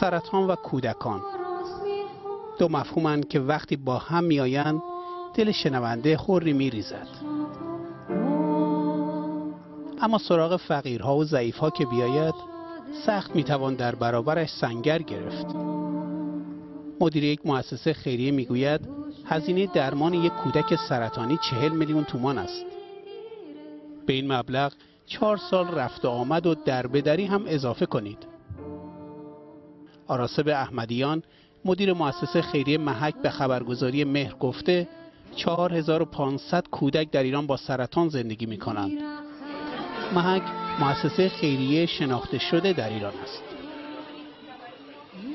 سرطان و کودکان دو مفهومند که وقتی با هم میآیند دل شنونده خوری میریزد. اما سراغ فقیرها و ضعیفها که بیاید سخت میتوان در برابرش سنگر گرفت. مدیر یک مؤسسه خیریه میگوید هزینه درمان یک کودک سرطانی 40 میلیون تومان است. به این مبلغ 4 سال رفت و آمد و دربدری هم اضافه کنید. آراسب احمدیان مدیر مؤسسه خیریه محک به خبرگزاری مهر گفته 4500 کودک در ایران با سرطان زندگی می کنند. محک مؤسسه خیریه شناخته شده در ایران است.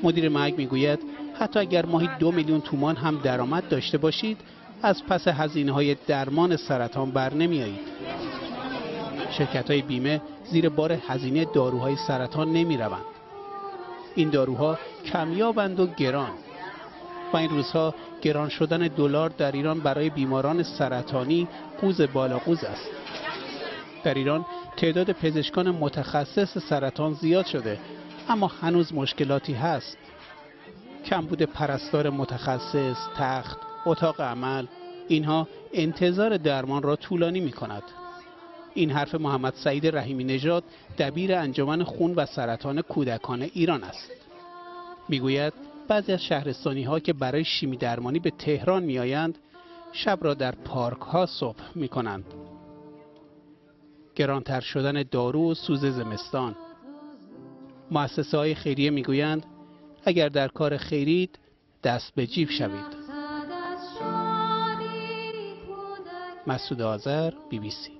مدیر محک می گوید حتی اگر ماهی 2 میلیون تومان هم درآمد داشته باشید از پس هزینه‌های درمان سرطان بر نمی آیید. شرکت‌های بیمه زیر بار هزینه داروهای سرطان نمی روند. این داروها کمیابند و گران و این روزها گران شدن دلار در ایران برای بیماران سرطانی قوز بالا قوز است. در ایران تعداد پزشکان متخصص سرطان زیاد شده اما هنوز مشکلاتی هست. کمبود پرستار متخصص، تخت، اتاق عمل، اینها انتظار درمان را طولانی می کند. این حرف محمد سعید رحیمی نژاد دبیر انجمن خون و سرطان کودکان ایران است. میگوید بعضی از شهرستانی ها که برای شیمی درمانی به تهران می آیند شب را در پارک ها صبح می کنند. گرانتر شدن دارو و سوز زمستان. مؤسسه های خیریه می گویند اگر در کار خیرید دست به جیب شوید. مسعود آذر، BBC.